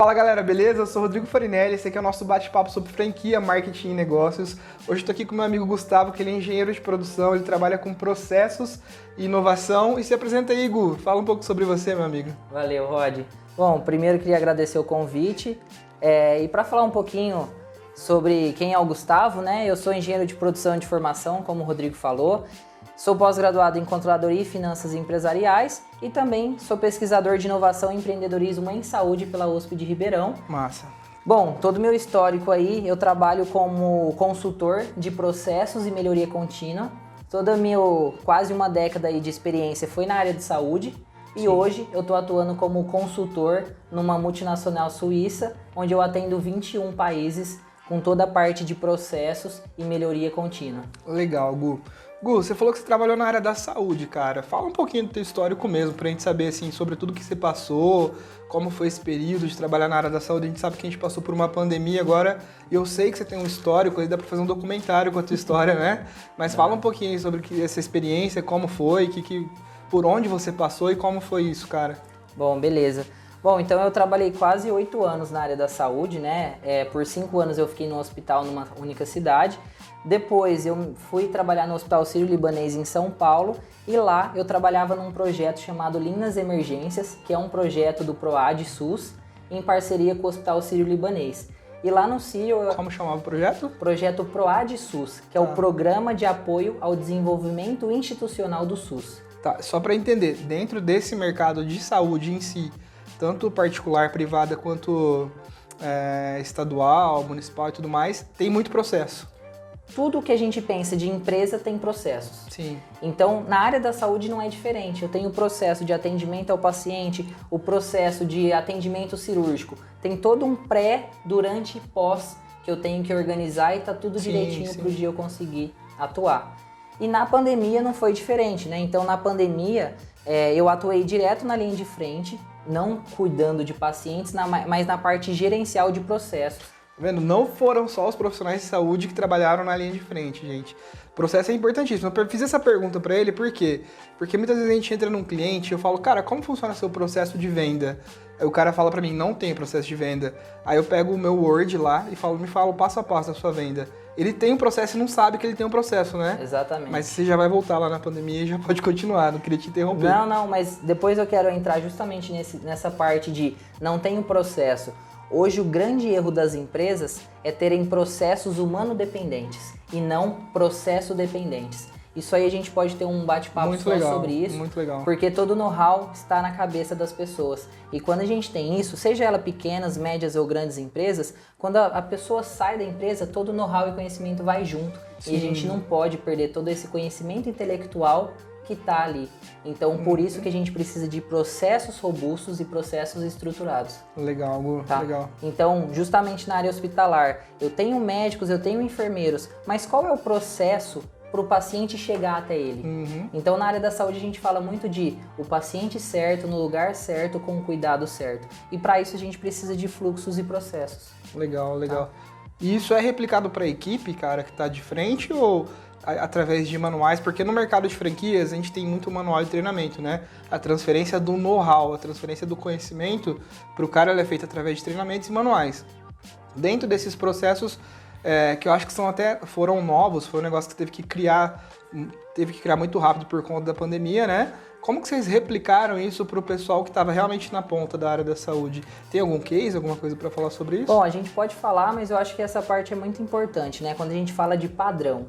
Fala galera, beleza? Eu sou o Rodrigo Farinelli, esse aqui é o nosso bate-papo sobre franquia, marketing e negócios. Hoje eu tô aqui com meu amigo Gustavo, que ele é engenheiro de produção, ele trabalha com processos e inovação. E se apresenta aí, Gu, fala um pouco sobre você, meu amigo. Valeu, Rod. Bom, primeiro eu queria agradecer o convite e para falar um pouquinho sobre quem é o Gustavo, né? Eu sou engenheiro de produção e de formação, como o Rodrigo falou. Sou pós-graduado em Controladoria e Finanças Empresariais e também sou pesquisador de inovação e empreendedorismo em saúde pela USP de Ribeirão. Massa. Bom, todo o meu histórico aí, eu trabalho como consultor de processos e melhoria contínua. Toda a minha quase uma década aí de experiência foi na área de saúde. E hoje eu estou atuando como consultor numa multinacional suíça, onde eu atendo 21 países com toda a parte de processos e melhoria contínua. Legal, Gu. Gu, você falou que você trabalhou na área da saúde, cara. Fala um pouquinho do teu histórico mesmo, pra gente saber, assim, sobre tudo que você passou, como foi esse período de trabalhar na área da saúde. A gente sabe que a gente passou por uma pandemia agora, e eu sei que você tem um histórico, aí dá pra fazer um documentário com a tua história, né? Mas fala um pouquinho aí sobre essa experiência, como foi, por onde você passou e como foi isso, cara. Bom, beleza. Bom, então eu trabalhei quase 8 anos na área da saúde, né? Por 5 anos eu fiquei no hospital numa única cidade. Depois eu fui trabalhar no Hospital Sírio-Libanês em São Paulo e lá eu trabalhava num projeto chamado Linha nas Emergências, que é um projeto do PROAD SUS em parceria com o Hospital Sírio-Libanês. E lá no Sírio... Como chamava o projeto? Projeto PROAD SUS, que é o Programa de Apoio ao Desenvolvimento Institucional do SUS. Tá, só para entender, dentro desse mercado de saúde em si, tanto particular, privada, quanto estadual, municipal e tudo mais, tem muito processo. Tudo que a gente pensa de empresa tem processos. Sim. Então, na área da saúde não é diferente. Eu tenho o processo de atendimento ao paciente, o processo de atendimento cirúrgico. Tem todo um pré, durante e pós que eu tenho que organizar e tá tudo direitinho para o dia eu conseguir atuar. E na pandemia não foi diferente, né? Então, na pandemia, eu atuei direto na linha de frente, não cuidando de pacientes, mas na parte gerencial de processos. Tá vendo? Não foram só os profissionais de saúde que trabalharam na linha de frente, gente. O processo é importantíssimo. Eu fiz essa pergunta pra ele, por quê? Porque muitas vezes a gente entra num cliente e eu falo, cara, como funciona seu processo de venda? Aí o cara fala pra mim, não tem processo de venda. Aí eu pego o meu Word lá e me fala o passo a passo da sua venda. Ele tem um processo e não sabe que ele tem um processo, né? Exatamente. Mas você já vai voltar lá na pandemia e já pode continuar, não queria te interromper. Não, mas depois eu quero entrar justamente nessa parte de não tem um processo. Hoje o grande erro das empresas é terem processos humano-dependentes e não processo-dependentes. Isso aí a gente pode ter um bate-papo só sobre isso, muito legal. Porque todo know-how está na cabeça das pessoas. E quando a gente tem isso, seja ela pequenas, médias ou grandes empresas, quando a pessoa sai da empresa, todo o know-how e conhecimento vai junto. Sim. E a gente não pode perder todo esse conhecimento intelectual que está ali. Então, por isso que a gente precisa de processos robustos e processos estruturados. Legal, Gu, tá? Legal. Então, justamente na área hospitalar, eu tenho médicos, eu tenho enfermeiros, mas qual é o processo para o paciente chegar até ele? Então, na área da saúde, a gente fala muito de o paciente certo, no lugar certo, com o cuidado certo. E para isso, a gente precisa de fluxos e processos. Legal. Tá? E isso é replicado para a equipe, cara, que está de frente ou através de manuais? Porque no mercado de franquias a gente tem muito manual de treinamento, né? A transferência do know-how, a transferência do conhecimento para o cara ela é feita através de treinamentos e manuais. Dentro desses processos, que eu acho que foram novos, foi um negócio que teve que criar muito rápido por conta da pandemia, né? Como que vocês replicaram isso para o pessoal que estava realmente na ponta da área da saúde? Tem algum case, alguma coisa para falar sobre isso? Bom, a gente pode falar, mas eu acho que essa parte é muito importante, né? Quando a gente fala de padrão.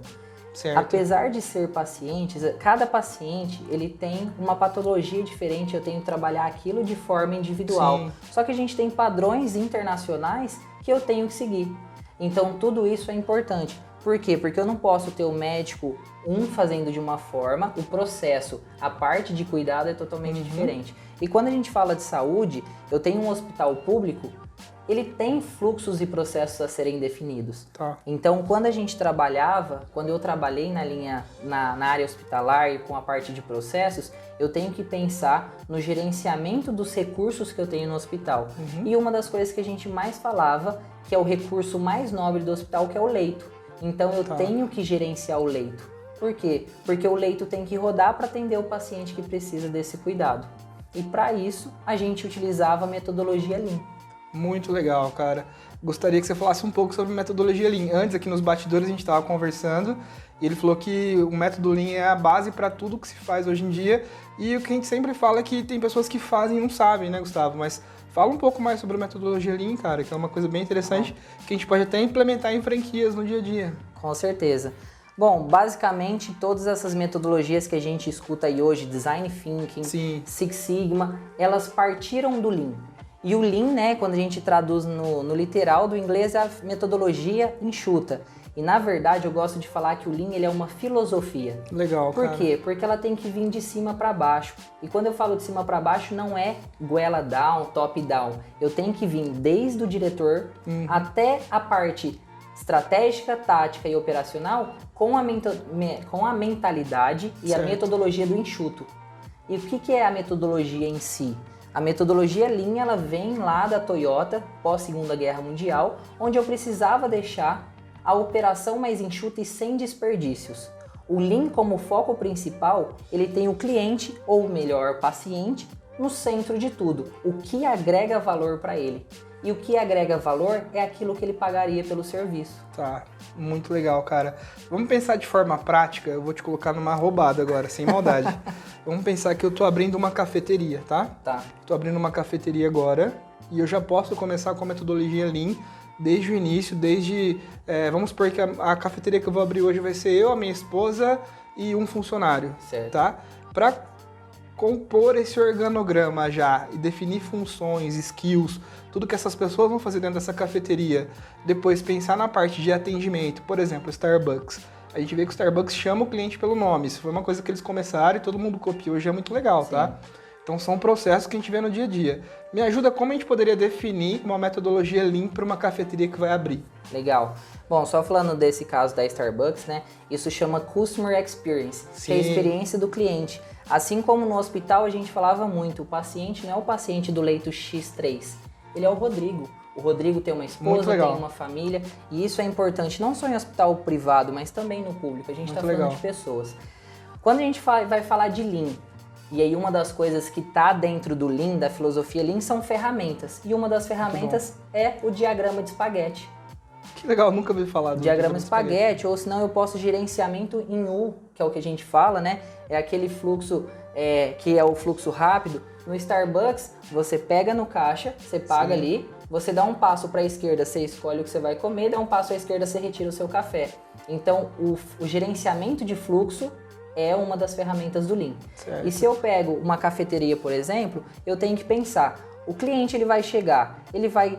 Certo. Apesar de ser pacientes, cada paciente ele tem uma patologia diferente, eu tenho que trabalhar aquilo de forma individual. Sim. Só que a gente tem padrões internacionais que eu tenho que seguir. Então tudo isso é importante. Por quê? Porque eu não posso ter o médico fazendo de uma forma, o processo, a parte de cuidado é totalmente diferente. E quando a gente fala de saúde, eu tenho um hospital público, ele tem fluxos e processos a serem definidos. Tá. Então, quando eu trabalhei na área hospitalar e com a parte de processos, eu tenho que pensar no gerenciamento dos recursos que eu tenho no hospital. E uma das coisas que a gente mais falava, que é o recurso mais nobre do hospital, que é o leito. Então, eu tenho que gerenciar o leito. Por quê? Porque o leito tem que rodar para atender o paciente que precisa desse cuidado. E para isso, a gente utilizava a metodologia Lean. Muito legal, cara. Gostaria que você falasse um pouco sobre metodologia Lean. Antes, aqui nos bastidores, a gente estava conversando e ele falou que o método Lean é a base para tudo que se faz hoje em dia. E o que a gente sempre fala é que tem pessoas que fazem e não sabem, né, Gustavo? Mas fala um pouco mais sobre a metodologia Lean, cara, que é uma coisa bem interessante que a gente pode até implementar em franquias no dia a dia. Com certeza. Bom, basicamente todas essas metodologias que a gente escuta aí hoje, Design Thinking, Sim. Six Sigma, elas partiram do Lean. E o Lean, né, quando a gente traduz no literal do inglês, é a metodologia enxuta. E na verdade eu gosto de falar que o Lean ele é uma filosofia. Legal, cara. Por quê? Porque ela tem que vir de cima para baixo. E quando eu falo de cima para baixo, não é goela down, top down. Eu tenho que vir desde o diretor até a parte estratégica, tática e operacional com a mentalidade e Certo. a metodologia do enxuto. E o que é a metodologia em si? A metodologia Lean, ela vem lá da Toyota, pós Segunda Guerra Mundial, onde eu precisava deixar a operação mais enxuta e sem desperdícios. O Lean, como foco principal, ele tem o cliente, ou melhor, o paciente, no centro de tudo, o que agrega valor para ele. E o que agrega valor é aquilo que ele pagaria pelo serviço. Tá, muito legal, cara. Vamos pensar de forma prática, eu vou te colocar numa roubada agora, sem maldade. Vamos pensar que eu tô abrindo uma cafeteria, tá? Tá. Tô abrindo uma cafeteria agora e eu já posso começar com a metodologia Lean desde o início, vamos supor que a cafeteria que eu vou abrir hoje vai ser eu, a minha esposa e um funcionário, Certo. tá? Pra compor esse organograma já e definir funções, skills, tudo que essas pessoas vão fazer dentro dessa cafeteria. Depois pensar na parte de atendimento, por exemplo, Starbucks. A gente vê que o Starbucks chama o cliente pelo nome. Isso foi uma coisa que eles começaram e todo mundo copiou, já é muito legal, Sim. tá? Então são processos que a gente vê no dia a dia. Me ajuda como a gente poderia definir uma metodologia Lean para uma cafeteria que vai abrir. Legal. Bom, só falando desse caso da Starbucks, né? Isso chama Customer Experience, que é a Sim. experiência do cliente. Assim como no hospital a gente falava muito, o paciente não é o paciente do leito X3, ele é o Rodrigo. O Rodrigo tem uma Muito esposa, legal. tem uma família, e isso é importante não só em hospital privado, mas também no público. A gente está Muito falando legal. de pessoas. Quando a gente vai falar de Lean, e aí uma das coisas que está dentro do Lean, da filosofia Lean, são ferramentas. E uma das ferramentas é o diagrama de espaguete. Que legal, nunca ouvi falar do Diagrama de espaguete, ou senão eu posso gerenciamento em U, que é o que a gente fala, né? É aquele fluxo que é o fluxo rápido. No Starbucks, você pega no caixa, você paga Sim. ali, você dá um passo para a esquerda, você escolhe o que você vai comer, dá um passo à esquerda, você retira o seu café. Então, o gerenciamento de fluxo é uma das ferramentas do Lean. Certo. E se eu pego uma cafeteria, por exemplo, eu tenho que pensar, o cliente ele vai chegar, ele vai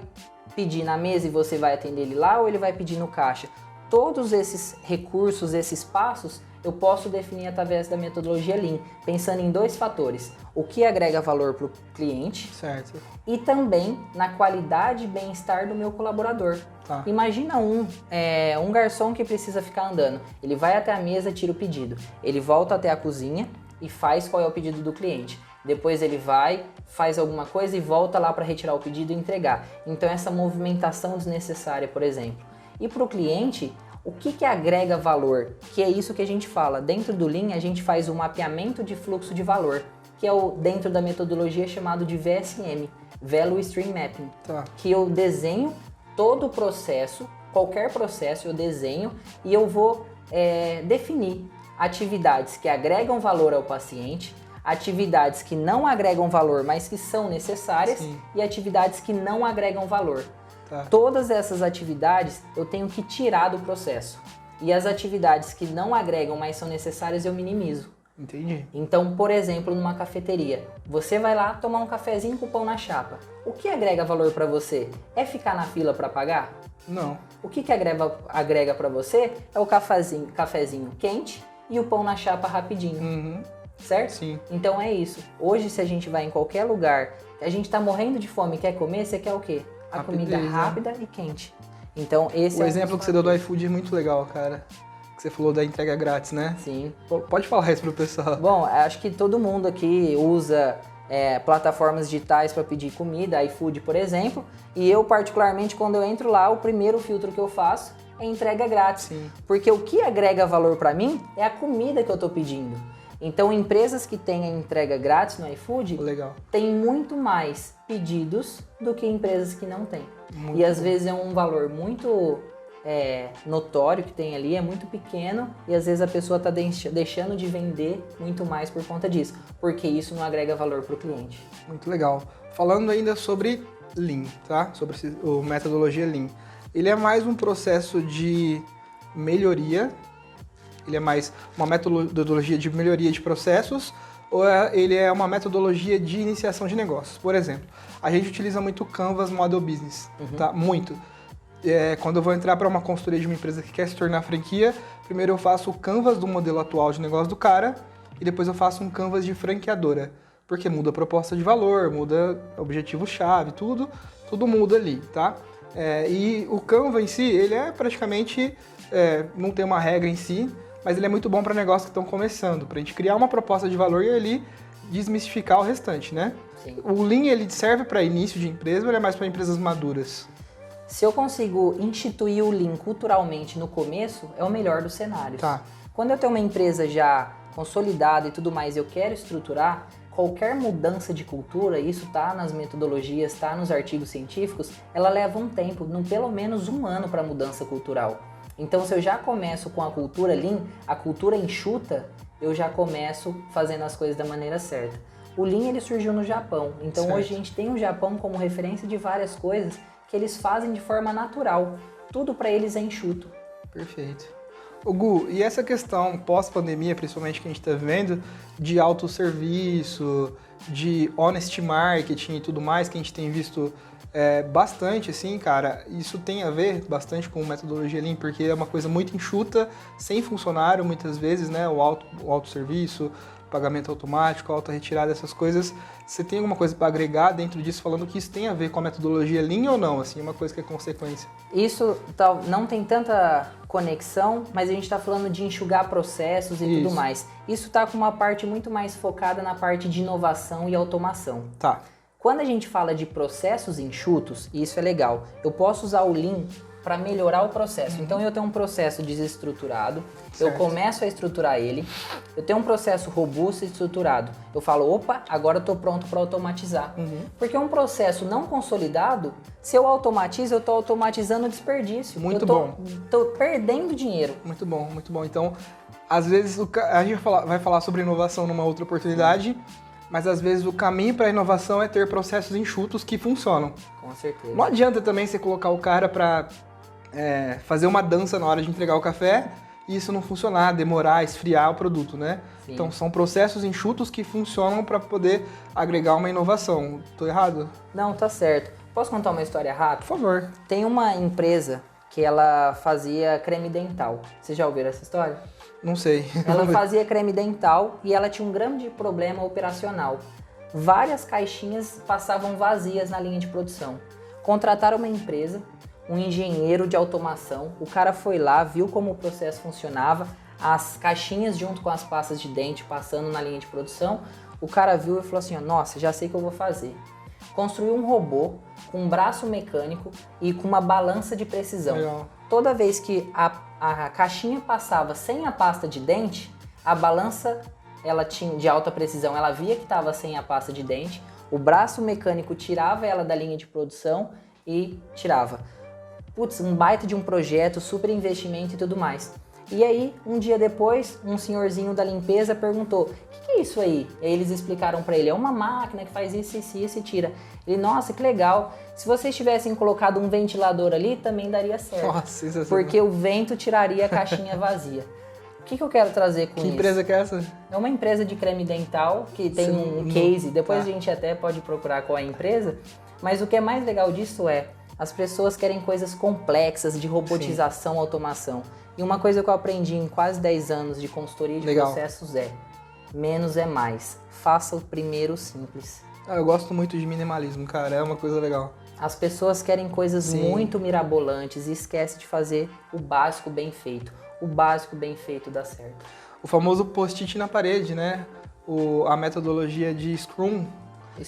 pedir na mesa e você vai atender ele lá ou ele vai pedir no caixa? Todos esses recursos, esses passos, eu posso definir através da metodologia Lean, pensando em dois fatores. O que agrega valor para o cliente Certo. e também na qualidade e bem-estar do meu colaborador. Tá. Imagina um garçom que precisa ficar andando. Ele vai até a mesa, tira o pedido. Ele volta até a cozinha e faz qual é o pedido do cliente. Depois ele vai, faz alguma coisa e volta lá para retirar o pedido e entregar. Então essa movimentação desnecessária, por exemplo. E para o cliente, o que agrega valor? Que é isso que a gente fala. Dentro do Lean, a gente faz um mapeamento de fluxo de valor, que é dentro da metodologia chamado de VSM, Value Stream Mapping. Tá. Que eu desenho todo o processo, qualquer processo eu desenho e eu vou definir atividades que agregam valor ao paciente, atividades que não agregam valor, mas que são necessárias, Sim. e atividades que não agregam valor. Tá. Todas essas atividades eu tenho que tirar do processo. E as atividades que não agregam, mas são necessárias, eu minimizo. Entendi. Então, por exemplo, numa cafeteria, você vai lá tomar um cafezinho com pão na chapa. O que agrega valor para você? É ficar na fila para pagar? Não. O que agrega para você é o cafezinho quente e o pão na chapa rapidinho, Uhum. certo? Sim. Então é isso. Hoje, se a gente vai em qualquer lugar, a gente tá morrendo de fome e quer comer, você quer o quê? A Rapidez, comida né? rápida e quente. Então esse O é exemplo que você deu do iFood é muito legal, cara. Que você falou da entrega grátis, né? Sim. Pode falar isso pro pessoal. Bom, acho que todo mundo aqui usa plataformas digitais para pedir comida, iFood, por exemplo. E eu, particularmente, quando eu entro lá, o primeiro filtro que eu faço é entrega grátis. Sim. Porque o que agrega valor para mim é a comida que eu tô pedindo. Então, empresas que têm a entrega grátis no iFood Legal. têm muito mais pedidos do que empresas que não têm. Muito E às bom. vezes é um valor muito notório que tem ali, é muito pequeno e às vezes a pessoa está deixando de vender muito mais por conta disso, porque isso não agrega valor para o cliente. Muito legal. Falando ainda sobre Lean, tá? Sobre a metodologia Lean. Ele é mais um processo de melhoria, ele é mais uma metodologia de melhoria de processos, ou ele é uma metodologia de iniciação de negócios? Por exemplo, a gente utiliza muito o Canvas Model Business, tá? Muito. Quando eu vou entrar para uma consultoria de uma empresa que quer se tornar franquia, primeiro eu faço o Canvas do modelo atual de negócio do cara e depois eu faço um Canvas de franqueadora, porque muda a proposta de valor, muda objetivo-chave, tudo muda ali, tá? E o Canva em si, ele é praticamente, não tem uma regra em si, mas ele é muito bom para negócios que estão começando, para a gente criar uma proposta de valor e ali desmistificar o restante, né? Sim. O Lean, ele serve para início de empresa ou ele é mais para empresas maduras? Se eu consigo instituir o Lean culturalmente no começo, é o melhor dos cenários. Tá. Quando eu tenho uma empresa já consolidada e tudo mais, eu quero estruturar, qualquer mudança de cultura, isso está nas metodologias, está nos artigos científicos, ela leva um tempo, pelo menos 1 ano para mudança cultural. Então, se eu já começo com a cultura Lean, a cultura enxuta, eu já começo fazendo as coisas da maneira certa. O Lean, ele surgiu no Japão, então Certo. hoje a gente tem o Japão como referência de várias coisas que eles fazem de forma natural. Tudo para eles é enxuto. Perfeito. Ô Gu, e essa questão pós-pandemia, principalmente que a gente está vivendo, de autosserviço, de honest marketing e tudo mais, que a gente tem visto bastante, assim, cara, isso tem a ver bastante com metodologia Lean, porque é uma coisa muito enxuta, sem funcionário, muitas vezes, né, o autosserviço, pagamento automático, auto-retirada, essas coisas. Você tem alguma coisa para agregar dentro disso, falando que isso tem a ver com a metodologia Lean ou não? Assim, uma coisa que é consequência. Isso não tem tanta conexão, mas a gente está falando de enxugar processos e tudo mais. Isso está com uma parte muito mais focada na parte de inovação e automação. Tá. Quando a gente fala de processos enxutos, e isso é legal, eu posso usar o Lean para melhorar o processo. Então eu tenho um processo desestruturado, Certo. eu começo a estruturar ele, eu tenho um processo robusto e estruturado. Eu falo, opa, agora eu estou pronto para automatizar. Porque um processo não consolidado, se eu automatizo, eu estou automatizando o desperdício. Muito eu bom. Estou perdendo dinheiro. Muito bom, muito bom. Então, às vezes, a gente vai falar sobre inovação numa outra oportunidade, mas às vezes o caminho para a inovação é ter processos enxutos que funcionam. Com certeza. Não adianta também você colocar o cara para fazer uma dança na hora de entregar o café e isso não funcionar, demorar, esfriar o produto, né? Sim. Então são processos enxutos que funcionam para poder agregar uma inovação. Tô errado? Não, tá certo. Posso contar uma história rápida? Por favor. Tem uma empresa que ela fazia creme dental. Vocês já ouviram essa história? Não sei. Ela fazia creme dental e ela tinha um grande problema operacional. Várias caixinhas passavam vazias na linha de produção. Contrataram uma empresa, um engenheiro de automação. O cara foi lá, viu como o processo funcionava, as caixinhas junto com as pastas de dente passando na linha de produção. O cara viu e falou assim, nossa, já sei o que eu vou fazer. Construiu um robô com um braço mecânico e com uma balança de precisão. Legal. Toda vez que a caixinha passava sem a pasta de dente, a balança ela tinha de alta precisão, ela via que estava sem a pasta de dente, o braço mecânico tirava ela da linha de produção e tirava. Putz, um baita de um projeto, super investimento e tudo mais. E aí, um dia depois, um senhorzinho da limpeza perguntou, o que é isso aí? E aí eles explicaram para ele, é uma máquina que faz isso e tira. Ele, nossa, que legal, se vocês tivessem colocado um ventilador ali, também daria certo. Nossa, sensacional. Porque o vento tiraria a caixinha vazia. O que eu quero trazer com isso? Que empresa que é essa? É uma empresa de creme dental que tem um case, depois a gente até pode procurar qual é a empresa, mas o que é mais legal disso é, as pessoas querem coisas complexas de robotização, automação. E uma coisa que eu aprendi em quase 10 anos de consultoria de processos é, menos é mais. Faça o primeiro simples. Eu gosto muito de minimalismo, cara, é uma coisa legal. As pessoas querem coisas muito mirabolantes e esquecem de fazer o básico bem feito. O básico bem feito dá certo. O famoso post-it na parede, né? A metodologia de Scrum,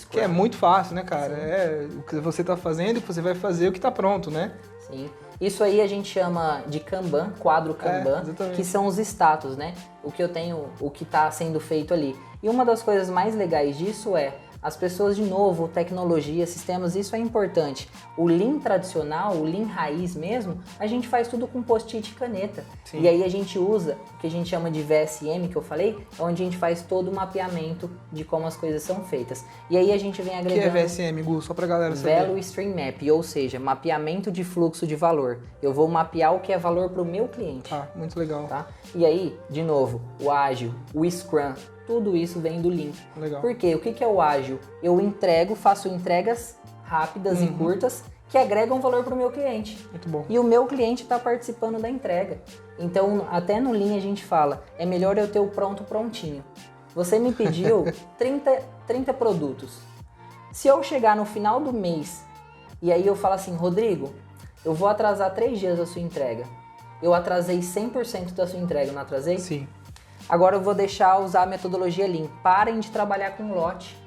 que é muito fácil, né, cara? É o que você tá fazendo e o que você vai fazer, o que tá pronto, né? Sim. Isso aí a gente chama de Kanban, quadro Kanban, exatamente. que são os status, né? O que eu tenho, o que está sendo feito ali. E uma das coisas mais legais disso é as pessoas, de novo, tecnologia, sistemas, isso é importante. O Lean tradicional, o Lean raiz mesmo, a gente faz tudo com post-it e caneta. Sim. E aí a gente usa o que a gente chama de VSM, que eu falei, onde a gente faz todo o mapeamento de como as coisas são feitas. E aí a gente vem agregando... O que é VSM, Gu? Só pra galera saber. Value Stream Map, ou seja, mapeamento de fluxo de valor. Eu vou mapear o que é valor para o meu cliente. Ah, muito legal. Tá? E aí, de novo, o ágil, o Scrum, tudo isso vem do Lean. Legal. Por quê? O que é o ágil? Eu faço entregas rápidas e curtas que agregam valor para o meu cliente. Muito bom. E o meu cliente está participando da entrega. Então, até no Lean a gente fala, é melhor eu ter o prontinho. Você me pediu 30 produtos. Se eu chegar no final do mês e aí eu falo assim, Rodrigo, eu vou atrasar 3 dias a sua entrega. Eu atrasei 100% da sua entrega, não atrasei? Sim. Agora eu vou usar a metodologia Lean. Parem de trabalhar com lote.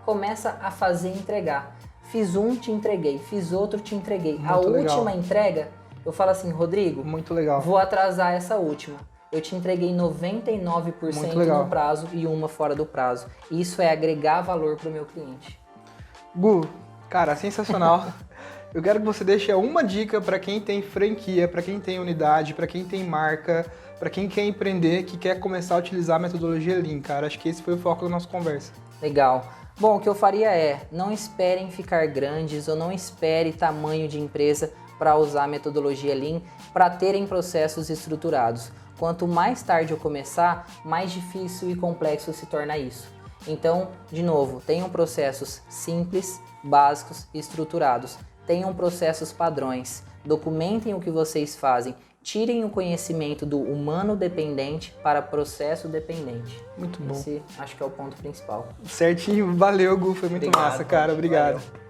Começa a fazer e entregar. Fiz um, te entreguei. Fiz outro, te entreguei. Muito a legal. última entrega, eu falo assim, Rodrigo, Muito legal. vou atrasar essa última. Eu te entreguei 99% no prazo e uma fora do prazo. Isso é agregar valor para o meu cliente. Gu, cara, sensacional. Eu quero que você deixe uma dica para quem tem franquia, para quem tem unidade, para quem tem marca, para quem quer empreender, que quer começar a utilizar a metodologia Lean, cara. Acho que esse foi o foco da nossa conversa. Legal. Bom, o que eu faria é, não esperem ficar grandes ou não espere tamanho de empresa para usar a metodologia Lean, para terem processos estruturados. Quanto mais tarde eu começar, mais difícil e complexo se torna isso. Então, de novo, tenham processos simples, básicos e estruturados. Tenham processos padrões. Documentem o que vocês fazem. Tirem o conhecimento do humano dependente para processo dependente. Muito bom. Esse acho que é o ponto principal. Certinho, valeu, Gu, foi muito Obrigado, massa, cara. Obrigado. Valeu.